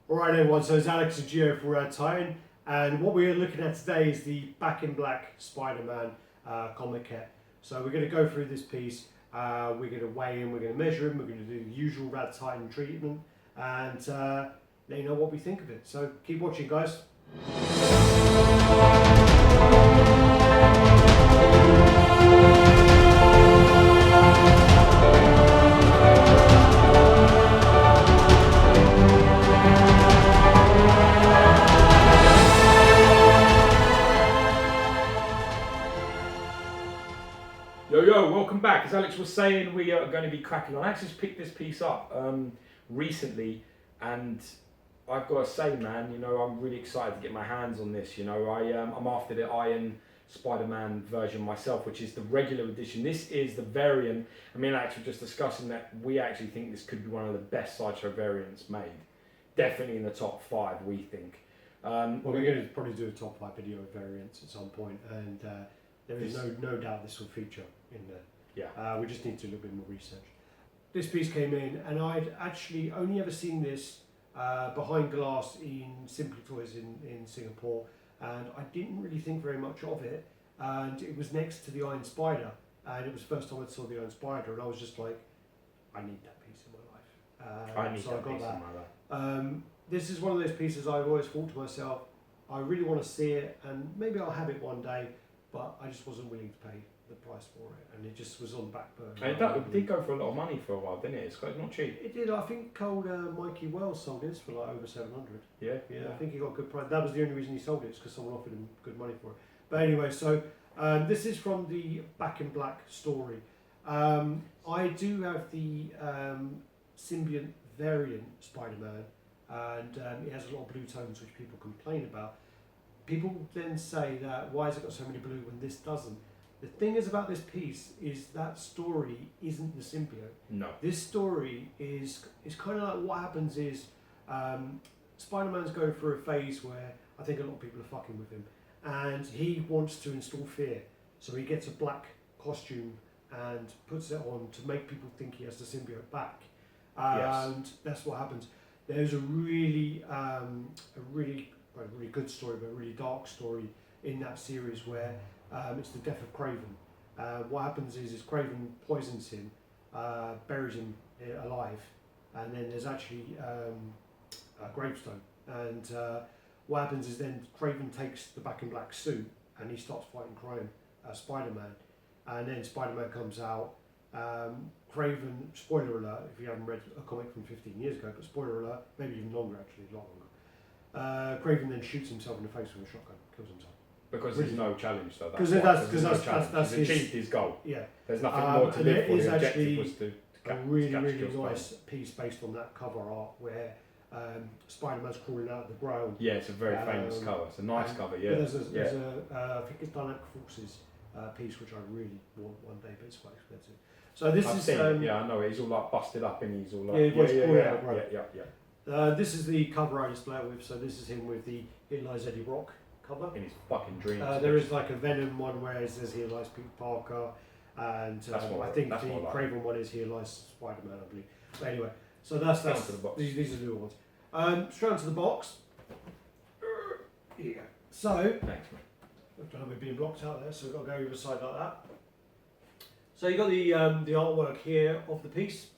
Alright everyone, so it's Alex and Gio for RaddTitan, and what we're looking at today is the Back in Black Spider-Man comic kit. So we're going to go through this piece, we're going to weigh him, we're going to measure him, we're going to do the usual RaddTitan treatment, and let you know what we think of it. So keep watching, guys. Yo, welcome back. As Alex was saying, we are going to be cracking on. I actually just picked this piece up recently, and I've got to say, man, you know, I'm really excited to get my hands on this. You know, I'm after the Iron Spider-Man version myself, which is the regular edition. This is the variant. I mean, Alex was just discussing that we actually think this could be one of the best Sideshow variants made. Definitely in the top 5, we think. Well, we're going to probably do a top 5 video of variants at some point, and there is no doubt this will feature in there. Yeah. We just need to do a little bit more research. This piece came in, and I'd actually only ever seen this behind glass in Simply Toys in Singapore, and I didn't really think very much of it. And it was next to the Iron Spider, and it was the first time I saw the Iron Spider, and I was just like, I need that piece in my life. I need that piece in my life. This is one of those pieces I've always thought to myself, I really want to see it, and maybe I'll have it one day, but I just wasn't willing to pay the price for it, and it just was on the back burner. And that did go for a lot of money for a while, didn't it? It's not cheap. It did. I think old Mikey Wells sold this for like over 700. Yeah. I think he got a good price. That was the only reason he sold it, because someone offered him good money for it. But anyway, so this is from the Back in Black story. I do have the symbiont variant Spider-Man, and it has a lot of blue tones, which people complain about. People then say that, why has it got so many blue when this doesn't? The thing is about this piece is that story isn't the symbiote. No. This story is kind of like, what happens is Spider-Man's going through a phase where I think a lot of people are fucking with him, and he wants to install fear. So he gets a black costume and puts it on to make people think he has the symbiote back. And that's what happens. There's a really good story, but a really dark story in that series where it's the death of Craven. What happens is Craven poisons him, buries him alive, and then there's actually a gravestone. And what happens is then Craven takes the Back in Black suit and he starts fighting Spider-Man. And then Spider-Man comes out. Craven, spoiler alert, if you haven't read a comic from 15 years ago, but spoiler alert, maybe even longer actually, a lot longer. Craven then shoots himself in the face with a shotgun, kills himself. Because there's no challenge, so that's he's achieved his goal. Yeah. There's nothing more to live for. The objective was to a really nice piece based on that cover art where Spider-Man's crawling out of the ground. Yeah, it's a very famous cover. It's a nice cover, yeah. There's a I think it's Dynamic Forces piece which I really want one day, but it's quite expensive. So this I've is seen it. Yeah, I know. He's all like busted up, and he's all like This is the cover I display it with. So this is him with the Here Lies Eddie Brock cover. In his fucking dreams. There is like a Venom one where it says Here Lies Peter Parker, and I think the Craven one is Here Lies Spider-Man, I believe. But anyway, so that's these are the new ones. Straight onto the box. Here you go. So, thanks, mate. I don't know, we're being blocked out there, so we've got to go either side like that. So you got the artwork here of the piece.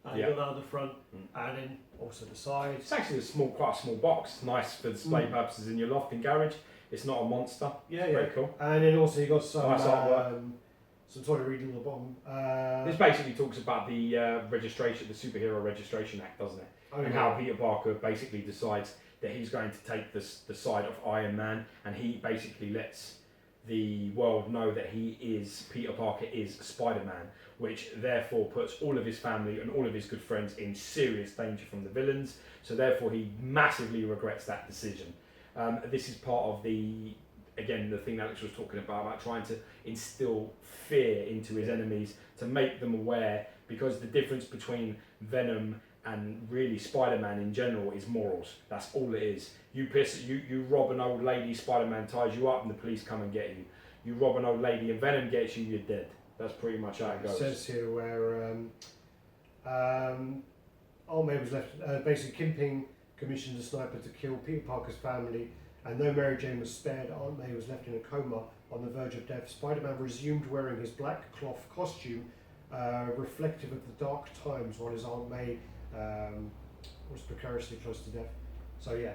You got that on the front, and then also the sides. It's actually quite a small box. Nice for display purposes in your loft and garage. It's not a monster. Yeah, very cool. And then also you got some nice artwork. some sort of reading on the bottom. This basically talks about the registration, the Superhero Registration Act, doesn't it? And how Peter Parker basically decides that he's going to take the side of Iron Man, and he basically lets the world know that Peter Parker is Spider-Man, which therefore puts all of his family and all of his good friends in serious danger from the villains. So therefore he massively regrets that decision. This is part of the thing Alex was talking about trying to instill fear into his enemies, to make them aware, because the difference between Venom and really Spider-Man in general is morals. That's all it is. You rob an old lady, Spider-Man ties you up and the police come and get you. You rob an old lady and Venom gets you, you're dead. That's pretty much how it goes. It says here where old man was left, basically Kingpin commissions a sniper to kill Peter Parker's family, and though Mary Jane was spared, Aunt May was left in a coma on the verge of death. Spider-Man resumed wearing his black cloth costume, reflective of the dark times, while his Aunt May was precariously close to death. So yeah.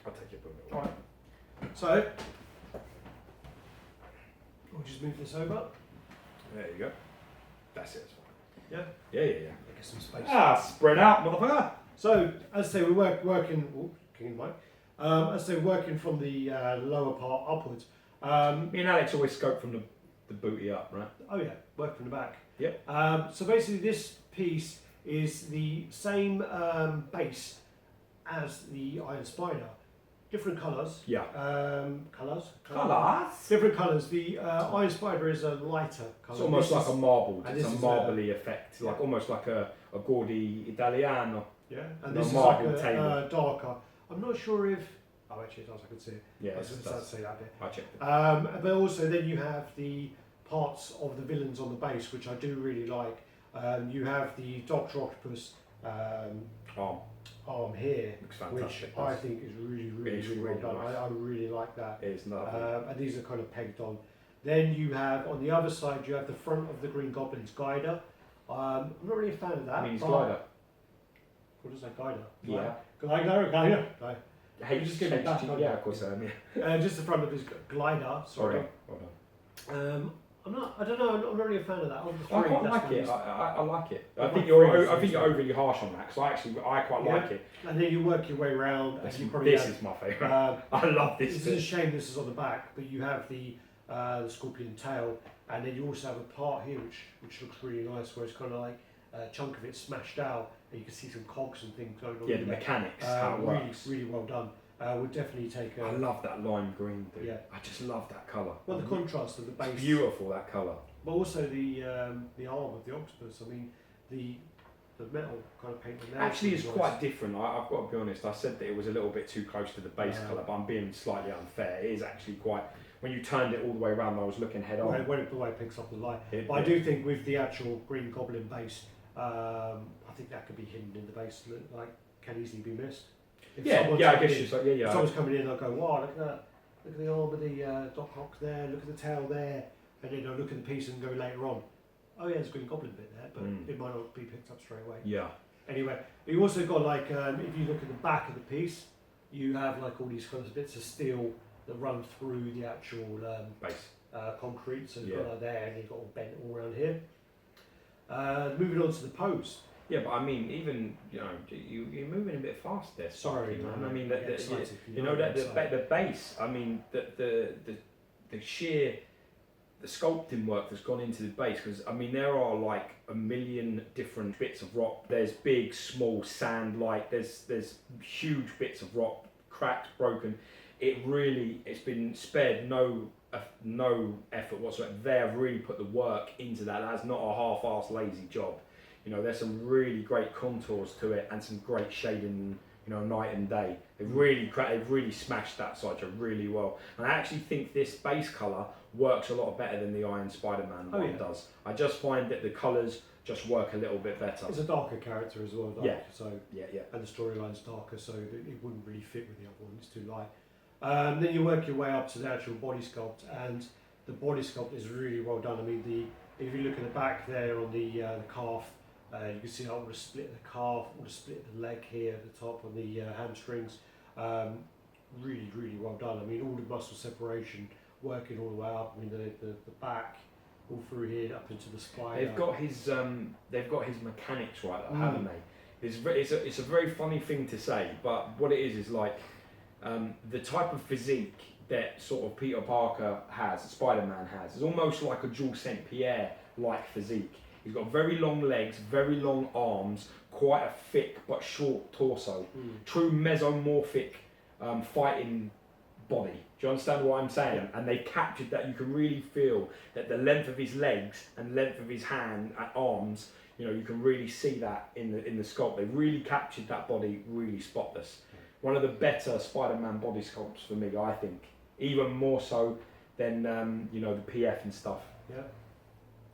I'll take your book. Alright. So we'll just move this over. There you go. That's it. That's fine. Yeah? Yeah. Get some space. Spread out, motherfucker. So, as I say, we're working. Oh, King Mike. As I say, working from the lower part upwards. Me and Alex always scope from the booty up, right? Oh yeah, work from the back. Yep. So basically, this piece is the same base as the Iron Spider. Different colours. Yeah. Colours. Different. Different colours. The Iron Spider is a lighter colour. It's almost like a marble. and It's a this is marbly effect, like almost like a Gordi Italiano. Yeah, and No, this is like marble a table. Darker. I'm not sure if. Oh, actually, it does. I can see it. Yeah, I it was does. going to say that bit. I checked it. But also, then you have the parts of the villains on the base, which I do really like. You have the Doctor Octopus arm here, Looks which fantastic. I think is really well done. nice. I really like that. It is lovely. And these are kind of pegged on. Then you have, on the other side, you have the front of the Green Goblin's Guider. I'm not really a fan of that. I mean, it's but- glider. What is that, Guider? Yeah. Glider. Hey, just give me that. Yeah, of course I am. Yeah. Just the front of his glider. Sorry. Hold on. I don't know. I'm not really a fan of that. Of the I three, quite that's like the it. least. I like it. I Like think three, you're overly harsh on that because I quite Yeah. like it. And then you work your way around. This, And you probably this have, is my favourite. I love this. This is a shame this is on the back, but you have the scorpion tail, and then you also have a part here which looks really nice, where it's kind of like a chunk of it smashed out, and you can see some cogs and things going on. Yeah, in the there. mechanics, how it works. Really well done. Would definitely take a. I love that lime green, dude. Yeah. I just love that colour. Well, the contrast of the base. It's beautiful, that colour. But also the arm of the octopus. I mean, the metal kind of paint. on there Actually, is it's nice. quite different. I've got to be honest. I said that it was a little bit too close to the base Yeah. colour, but I'm being slightly unfair. It is actually quite. When you turned it all the way around, I was looking head on. When it picks up the light. It- But I do think with the actual Green Goblin base, I think that could be hidden in the base. Like, can easily be missed. If someone's I coming guess in- it's like, If yeah. someone's coming in, they'll go, wow, look at that. Look at the arm of the Doc Ock there, look at the tail there. And then they'll look at the piece and go later on, oh yeah, there's a Green Goblin bit there, but it might not be picked up straight away. Yeah. Anyway, you also got like, if you look at the back of the piece, you have like all these kind of bits of steel that run through the actual Base. concrete. So you've Yeah. got that there, and you've got all bent all around here. Moving on to the pose. Yeah, but I mean, even you're moving a bit fast there. Sorry, man. man. I mean, I get excited, the base. I mean, the sheer the sculpting work that's gone into the base, because I mean there are like a million different bits of rock. There's big, small, sand like. There's huge bits of rock, cracked, broken. It's been spared no effort whatsoever. They have really put the work into that. That's not a half-assed lazy job. There's some really great contours to it and some great shading. Night and day. They've really smashed that side really well. And I actually think this base colour works a lot better than the Iron Spider-Man one does. I just find that the colours just work a little bit better. It's a darker character as well, Yeah. So Yeah. and the storyline's darker, so it wouldn't really fit with the other one. It's too light. Then you work your way up to the actual body sculpt, and the body sculpt is really well done. I mean, if you look at the back there on the calf, you can see I would have split the calf, would have split the leg here at the top on the hamstrings. Really well done. I mean, all the muscle separation working all the way up. I mean, the back all through here up into the spine. They've got his mechanics right, though, haven't they? It's a very funny thing to say, but what it is like the type of physique that sort of Peter Parker has, Spider-Man has, is almost like a Jules St. Pierre-like physique. He's got very long legs, very long arms, quite a thick but short torso. True mesomorphic fighting body. Do you understand what I'm saying? Yeah. And they captured that. You can really feel that the length of his legs and length of his arms. You can really see that in the sculpt. They really captured that body really spotless. One of the better Spider-Man body sculpts for me, I think. Even more so than the PF and stuff. Yeah.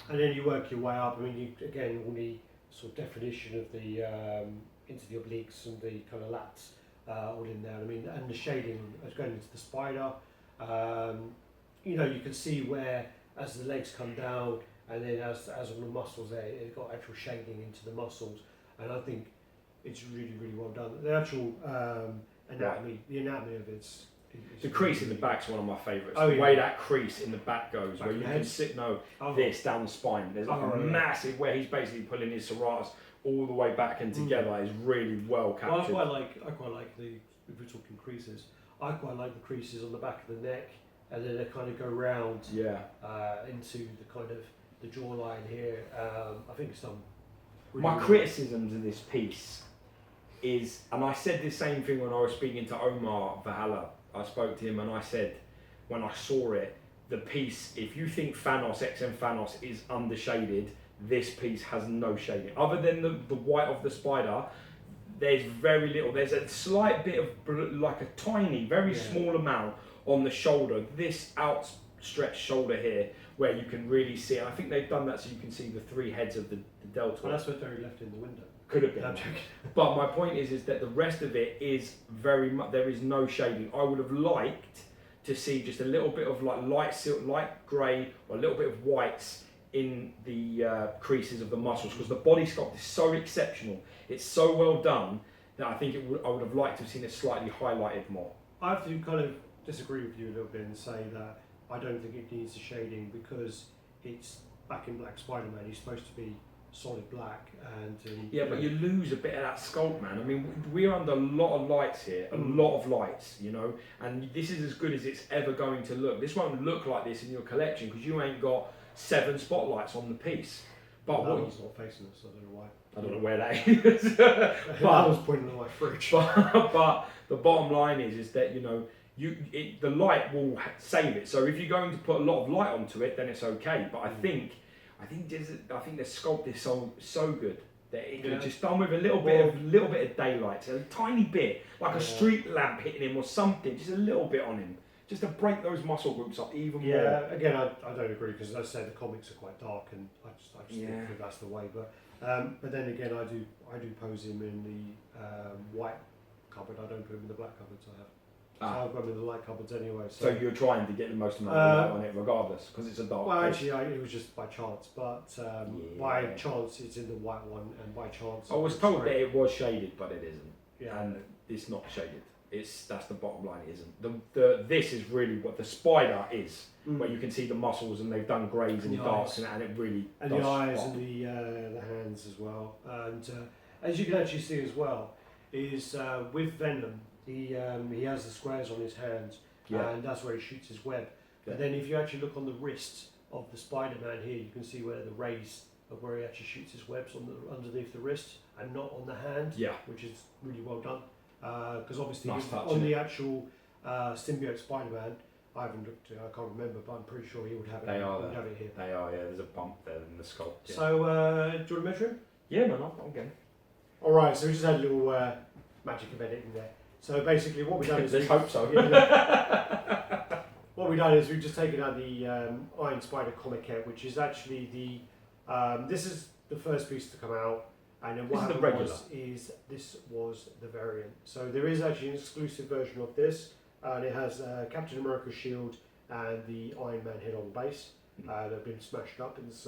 And then you work your way up. I mean, all the sort of definition of the into the obliques and the kind of lats all in there. I mean, and the shading is going into the spider. You know, you can see where as the legs come down, and then as all the muscles there, it's got actual shading into the muscles, and I think it's really well done. The actual anatomy, the anatomy of it's. The crease in the back's one of my favourites. Oh, the yeah. way that crease in the back goes, Back where of you the can head. sit Oh. this down the spine. There's like a massive where he's basically pulling his serratus all the way back and together. Is really well captured. Well, I quite like the, if we're talking creases, I quite like the creases on the back of the neck, and then they kind of go round into the kind of the jawline here. I think it's done. Really My well. criticisms of this piece is, and I said the same thing when I was speaking to Omar Valhalla. I spoke to him and I said, when I saw it, the piece, if you think Thanos, XM Thanos is undershaded, this piece has no shading. Other than the white of the spider, there's very little. There's a slight bit of, like a tiny, very small amount on the shoulder. This outstretched shoulder here, where you can really see it. I think they've done that so you can see the three heads of the delta. Well, that's what they left in the window. Could have been. No, I'm joking. But my point is that the rest of it is very much, there is no shading. I would have liked to see just a little bit of like light grey or a little bit of whites in the creases of the muscles, because the body sculpt is so exceptional. It's so well done that I think I would have liked to have seen it slightly highlighted more. I have to kind of disagree with you a little bit and say that I don't think it needs the shading, because it's back in Black Spider-Man. He's supposed to be solid black, and but you lose a bit of that sculpt, man. I mean, we're under a lot of lights here, a lot of lights, you know, and this is as good as it's ever going to look. This won't look like this in your collection because you ain't got 7 spotlights on the piece. But that one's not facing us, I don't know why. I don't know where that is. But I was pointing at my fridge. But the bottom line is that, you know, the light will save it. So if you're going to put a lot of light onto it, then it's okay. But I think the sculpt is so good that it's just done with a little bit of daylight, a tiny bit, like a street lamp hitting him or something, just a little bit on him, just to break those muscle groups up even more. Yeah, again, I don't agree, because as I say, the comics are quite dark, and I just think that that's the way. But then again, I do pose him in the white cupboard. I don't put him in the black cupboards. I have. So I've got him in the light cupboards anyway. So you're trying to get the most amount of light on it, regardless, because it's a dark. Well, actually, it was just by chance, but by chance it's in the white one, and by chance. I was told that it was shaded, but it isn't. Yeah, and it's not shaded. That's the bottom line. It isn't. This is really what the spider is, where you can see the muscles, and they've done greys and darks, and it really and does the eyes spot. and the hands as well. And as you can actually see as well, is with Venom. He has the squares on his hands, and that's where he shoots his web. But then if you actually look on the wrists of the Spider-Man here, you can see where the rays of where he actually shoots his webs on underneath the wrist, and not on the hand, which is really well done. Because obviously on the actual symbiote Spider-Man, I haven't looked, I can't remember, but I'm pretty sure he would have it. They are have it here. They are, yeah. There's a bump there in the sculpt. Yeah. So do you want to measure him? Yeah, man, I'm getting. All right, so we just had a little magic of editing there. So basically, what we've done is let's hope so. What we've done is we've just taken out the Iron Spider comic kit, which is actually the this is the first piece to come out, and then what happened this was the variant. So there is actually an exclusive version of this, and it has Captain America's shield and the Iron Man head on base. They've been smashed up. It's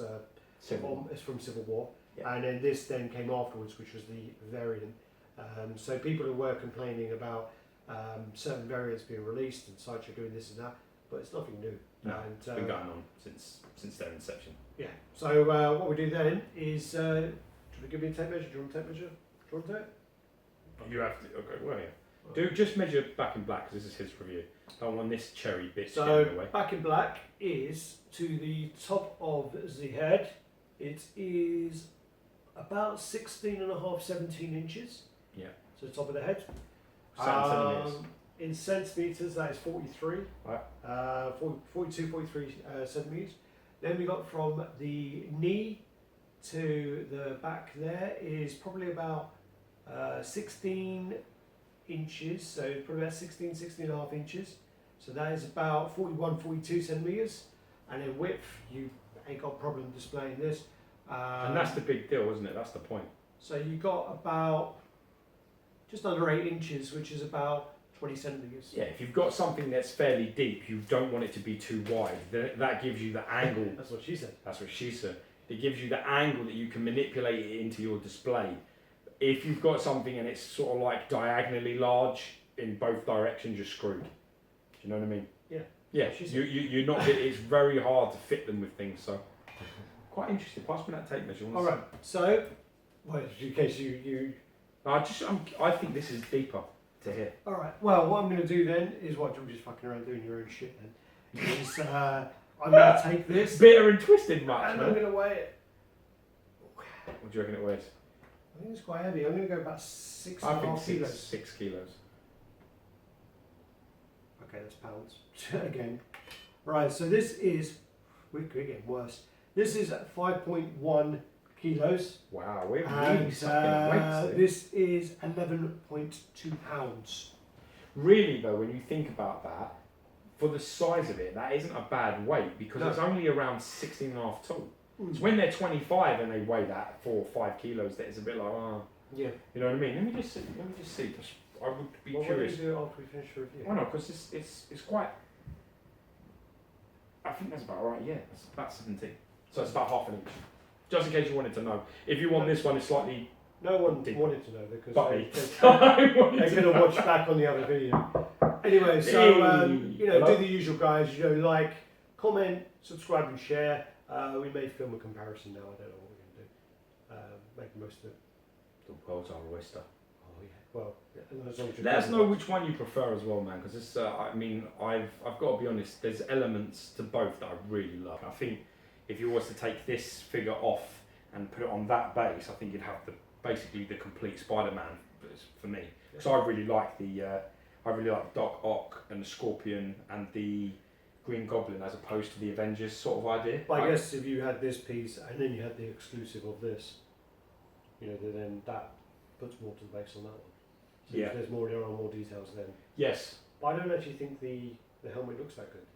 from Civil War, and then this then came afterwards, which was the variant. So people who were complaining about certain variants being released and Sideshow doing this and that, but it's nothing new. No, and, it's been going on since their inception. Yeah. So what we do then is, do you want to give me a tape measure? Do you want a tape measure? Do you want it? You have to. Okay, well, yeah. Do just measure back in black, because this is his review. Don't want this cherry bit to get in the way. Back in black is to the top of the head. It is about 16.5, 17 inches. Yeah. So the top of the head. Centimeters. In centimeters, that is 43. Right. 42, 43 centimeters. Then we got from the knee to the back there is probably about 16 inches. So probably about 16 and a half inches. So that is about 41, 42 centimeters. And in width, you ain't got a problem displaying this. And that's the big deal, isn't it? That's the point. So you got about just under 8 inches, which is about 20 centimeters. Yeah, if you've got something that's fairly deep, you don't want it to be too wide. That gives you the angle. That's what she said. That's what she said. It gives you the angle that you can manipulate it into your display. If you've got something and it's sort of like diagonally large in both directions, you're screwed. Do you know what I mean? Yeah. Yeah, you're not. It's very hard to fit them with things. So, quite interesting. Pass me that tape measure. All right. So, well, in case you. I think this is deeper to here. All right. Well, what I'm going to do then is what you're just fucking around doing your own shit. Then is I'm going to take this. Bitter and twisted much. And I'm going to weigh it. What do you reckon it weighs? I think it's quite heavy. I'm going to go about 6 I and a think half kilos. 6 kilos. Okay, that's pounds. Again. Right, so this is, we're getting worse. This is at 5.1 kilos. Wow, we're really And sucking weights. this is 11.2 pounds. Really though, when you think about that, for the size of it, that isn't a bad weight because it's only around 16 and a half tall. So when they're 25 and they weigh that 4 or 5 kilos, that is a bit like, oh, yeah. You know what I mean? Let me just see. I would be curious. What do you do after we finish the review? Oh no, because it's quite. I think that's about right. Yeah, that's about 17. So it's about half an inch. Just in case you wanted to know. If you want this one, it's slightly. No one deep. wanted to know because they could have watched back on the other video. Anyway, so do the usual, guys. Like, comment, subscribe, and share. We may film a comparison now. I don't know what we're going to do. Make the most of it. The world's our oyster. Oh yeah. Well, as long as let us know which one you prefer as well, man. Because it's. I mean, I've got to be honest. There's elements to both that I really love. I think if you was to take this figure off and put it on that base, I think you'd have basically the complete Spider-Man for me. Because I really like Doc Ock and the Scorpion and the Green Goblin as opposed to the Avengers sort of idea. But I guess if you had this piece and then you had the exclusive of this, then that puts more to the base on that one. So if there are more details then. Yes. But I don't actually think the helmet looks that good.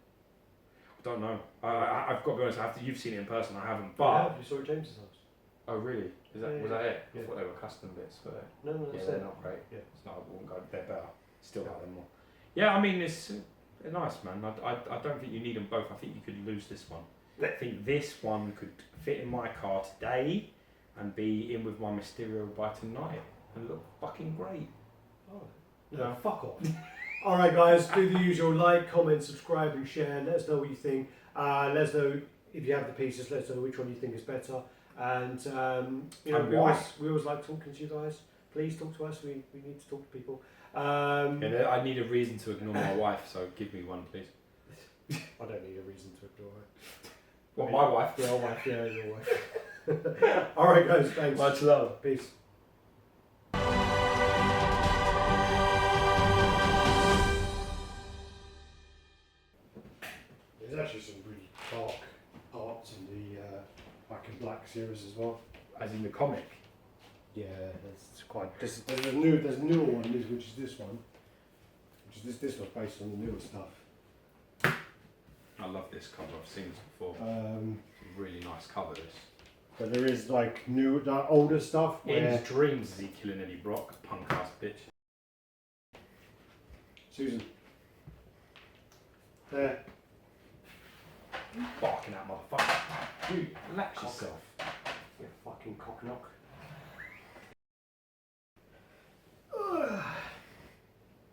I don't know. I've got to be honest. You've seen it in person. I haven't. But you saw it at James's house. Oh really? Was that it? Yeah. I thought they were custom bits, but No, that's they're it. not great. Yeah. It's not. I wouldn't go. They're better. Still like them more. Yeah, I mean they're nice, man. I don't think you need them both. I think you could lose this one. I think this one could fit in my car today and be in with my Mysterio by tonight and look fucking great. Oh, no, fuck off. Alright guys, do the usual, like, comment, subscribe and share. Let us know what you think. Let us know if you have the pieces, let us know which one you think is better. And we always like talking to you guys. Please talk to us, we need to talk to people. I need a reason to ignore my wife, so give me one please. I don't need a reason to ignore her. What, my wife? Your wife, yeah, your wife. Alright guys, thanks. Much love. Peace. There's actually some really dark parts in the Black and Black series as well. As in the comic? Yeah, it's quite. There's a newer one, which is this one. Which is this was based on the newer stuff. I love this cover. I've seen this before. It's a really nice cover. This. But there is like older stuff. In his dreams, is he killing Eddie Brock? Punk ass bitch. Susan. There. You barking at motherfucker. Dude, relax yourself. You fucking cocknock.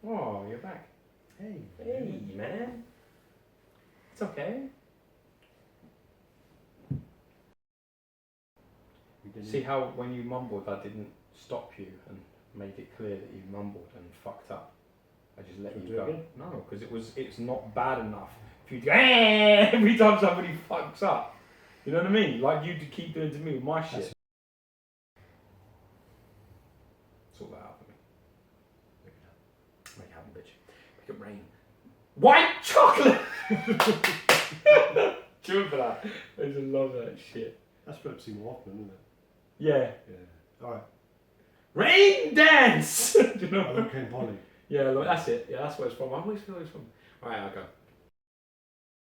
Oh, you're back. Hey. Hey, man. It's okay. See how when you mumbled, I didn't stop you and made it clear that you mumbled and fucked up. I just let you go. Again? No, because it's not bad enough for you to go every time somebody fucks up. You know what I mean? Like you keep doing to me with my shit. Sort that out for me. Make it happen, bitch. Make it rain. White chocolate! Do you remember that? I just love that shit. That's Pepsi Hoffman, isn't it? Yeah. Yeah. Alright. Rain dance! Do you know? Okay, Polly. Yeah, look, that's it. Yeah, that's where it's from. I always feel it's from. Alright, I'll go.